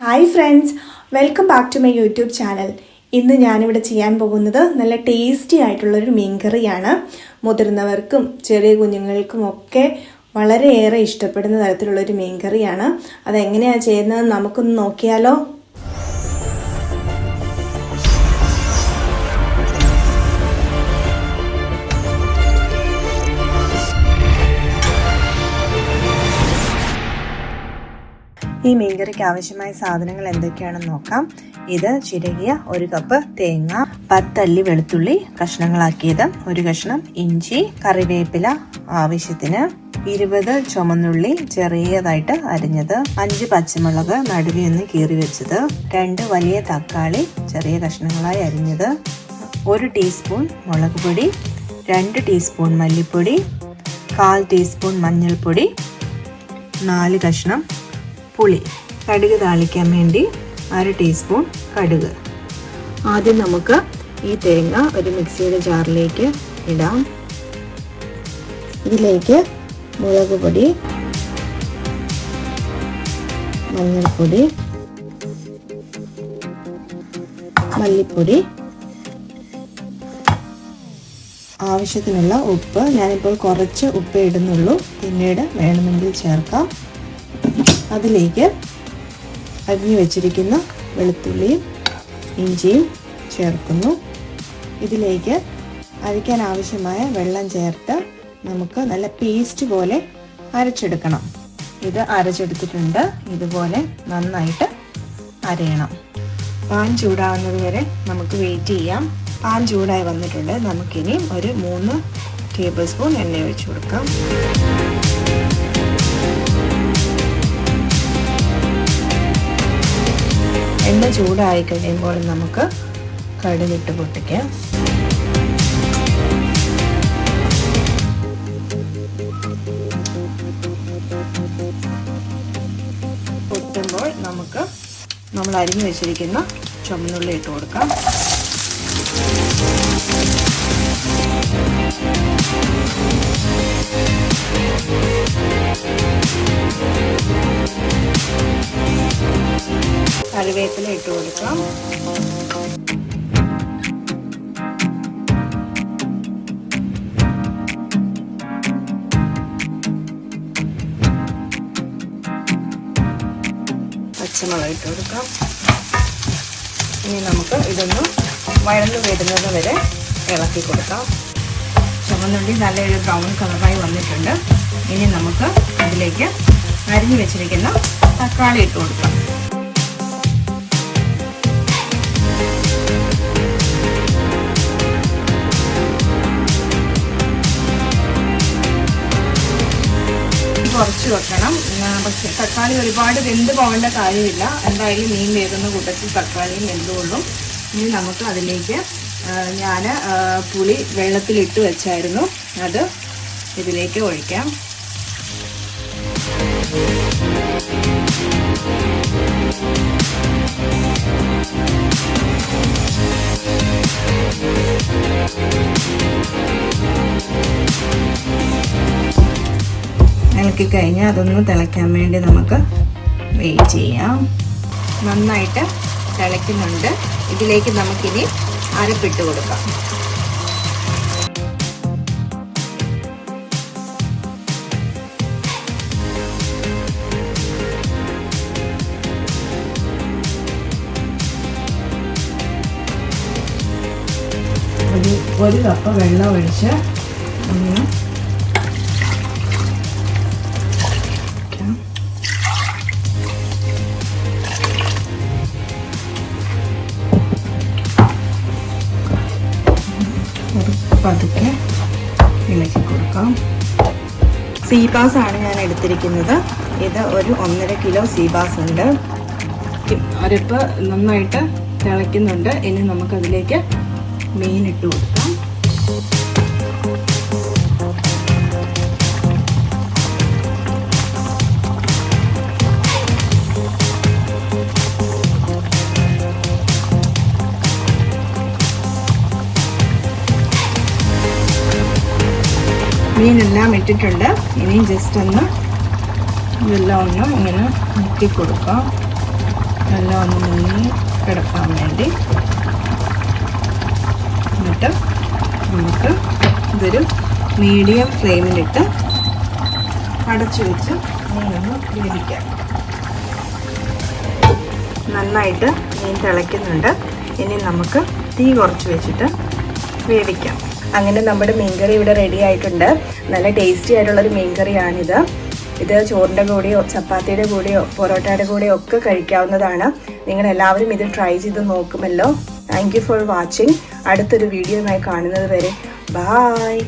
Hi friends, welcome back to my YouTube channel. ഇന്ന് ഞാനിവിടെ ചെയ്യാൻ പോകുന്നത് നല്ല ടേസ്റ്റി ആയിട്ടുള്ളൊരു മീൻകറിയാണ്. മുതിർന്നവർക്കും ചെറിയ കുഞ്ഞുങ്ങൾക്കും ഒക്കെ വളരെയേറെ ഇഷ്ടപ്പെടുന്ന തരത്തിലുള്ളൊരു മീൻകറിയാണ്. അതെങ്ങനെയാണ് ചെയ്യുന്നത് നമുക്കൊന്ന് നോക്കിയാലോ. ഈ മീൻകറിക്ക് ആവശ്യമായ സാധനങ്ങൾ എന്തൊക്കെയാണെന്ന് നോക്കാം. ഇത് ചിരകിയ 1 കപ്പ് തേങ്ങ, 10 അല്ലി വെളുത്തുള്ളി കഷ്ണങ്ങളാക്കിയത്, 1 കഷ്ണം ഇഞ്ചി, കറിവേപ്പില ആവശ്യത്തിന്, 20 ചുമന്നുള്ളി ചെറിയതായിട്ട് അരിഞ്ഞത്, 5 പച്ചമുളക് നടുവെ ഒന്ന് കീറി വെച്ചത്, 2 വലിയ തക്കാളി ചെറിയ കഷ്ണങ്ങളായി അരിഞ്ഞത്, 1 ടീസ്പൂൺ മുളക് പൊടി, 2 ടീസ്പൂൺ മല്ലിപ്പൊടി, 1/4 ടീസ്പൂൺ മഞ്ഞൾപ്പൊടി, 4 കഷ്ണം പുളി, കടുക് താളിക്കാൻ വേണ്ടി 1/2 ടീസ്പൂൺ കടുക്. ആദ്യം നമുക്ക് ഈ തേങ്ങ ഒരു മിക്സിയുടെ ജാറിലേക്ക് ഇടാം. ഇതിലേക്ക് മുളക് പൊടി, മഞ്ഞൾപ്പൊടി, മല്ലിപ്പൊടി, ആവശ്യത്തിനുള്ള ഉപ്പ്. ഞാനിപ്പോൾ കുറച്ച് ഉപ്പ് ഇടുന്നുള്ളൂ, പിന്നീട് വേണമെങ്കിൽ ചേർക്കാം. അതിലേക്ക് അരിഞ്ഞു വെച്ചിരിക്കുന്ന വെളുത്തുള്ളിയും ഇഞ്ചിയും ചേർക്കുന്നു. ഇതിലേക്ക് അരയ്ക്കാൻ ആവശ്യമായ വെള്ളം ചേർത്ത് നമുക്ക് നല്ല പേസ്റ്റ് പോലെ അരച്ചെടുക്കണം. ഇത് അരച്ചെടുത്തിട്ടുണ്ട്. ഇതുപോലെ നന്നായിട്ട് അരയണം. പാൻ ചൂടാവുന്നത് വരെ നമുക്ക് വെയിറ്റ് ചെയ്യാം. പാൻ ചൂടായി വന്നിട്ടുണ്ട്. നമുക്കിനി ഒരു 3 ടേബിൾ സ്പൂൺ എണ്ണ ഒഴിച്ചു കൊടുക്കാം. എണ്ണ ചൂടായി കഴിയുമ്പോൾ നമുക്ക് കടുകിട്ട് പൊട്ടിക്കാം. പൊട്ടുമ്പോൾ നമുക്ക് നമ്മൾ അരിഞ്ഞു വെച്ചിരിക്കുന്ന ചുവന്നുള്ളി ഇട്ട് കൊടുക്കാം. കറിവേപ്പില ഇട്ട് കൊടുക്കാം. പച്ചമുളക് ഇട്ട് കൊടുക്കാം. ഇനി നമുക്ക് ഇതൊന്ന് വഴന്നു വരുന്നത് വരെ ഇളക്കി കൊടുക്കാം. ചുവന്നുള്ളി നല്ലൊരു ബ്രൗൺ കളറായി വന്നിട്ടുണ്ട്. ഇനി നമുക്ക് അതിലേക്ക് അരിഞ്ഞു വെച്ചിരിക്കുന്ന തക്കാളി ഇട്ട് കൊടുക്കാം. കുറച്ച് വെക്കണം. പക്ഷേ തക്കാളി ഒരുപാട് വെന്ത് പോകേണ്ട കാര്യമില്ല. എന്തായാലും മീൻ വേകുന്ന കൂട്ടത്തിൽ തക്കാളിയും വെന്തുകൊള്ളും. ഇനി നമുക്ക് അതിലേക്ക് ഞാൻ പുളി വെള്ളത്തിലിട്ട് വെച്ചായിരുന്നു, അത് ഇതിലേക്ക് ഒഴിക്കാം. ഇളക്കി കഴിഞ്ഞാൽ അതൊന്ന് തിളയ്ക്കാൻ വേണ്ടി നമുക്ക് വെയിറ്റ് ചെയ്യാം. നന്നായിട്ട് തിളയ്ക്കുന്നുണ്ട്. ഇതിലേക്ക് നമുക്കിനി അരപ്പിട്ട് കൊടുക്കാം. ഒരു കപ്പ് വെള്ളം ഒഴിച്ച് ഒന്ന് പതുക്കെ ഇളക്കി കൊടുക്കാം. സീബാസ് ആണ് ഞാൻ എടുത്തിരിക്കുന്നത്. ഇത് ഒരു 1.5 കിലോ സീബാസ് ഉണ്ട്. അരപ്പ് നന്നായിട്ട് തിളയ്ക്കുന്നുണ്ട്. ഇനി നമുക്കതിലേക്ക് മീൻ ഇട്ട് കൊടുക്കാം. മീനെല്ലാം ഇട്ടിട്ടുണ്ട്. ഇനി ജസ്റ്റ് ഒന്ന് ഇതെല്ലാം ഒന്ന് ഇങ്ങനെ മുക്കി കൊടുക്കാം. എല്ലാം ഒന്ന് മുങ്ങി കിടക്കാൻ വേണ്ടി. എന്നിട്ട് നമുക്ക് ഇതൊരു മീഡിയം ഫ്ലെയിമിലിട്ട് അടച്ചു വെച്ച് മീനൊന്ന് വേവിക്കാം. നന്നായിട്ട് മീൻ തിളയ്ക്കുന്നുണ്ട്. ഇനി നമുക്ക് തീ കുറച്ച് വെച്ചിട്ട് വേവിക്കാം. അങ്ങനെ നമ്മുടെ മീൻകറി ഇവിടെ റെഡി ആയിട്ടുണ്ട്. നല്ല ടേസ്റ്റി ആയിട്ടുള്ളൊരു മീൻകറിയാണിത്. ഇത് ചോറിൻ്റെ കൂടെയോ ചപ്പാത്തിയുടെ കൂടെയോ പൊറോട്ടയുടെ കൂടെയോ ഒക്കെ കഴിക്കാവുന്നതാണ്. നിങ്ങളെല്ലാവരും ഇത് ട്രൈ ചെയ്ത് നോക്കുമല്ലോ. Thank you for watching. അടുത്തൊരു വീഡിയോയുമായി കാണുന്നത് വരെ ബായ്.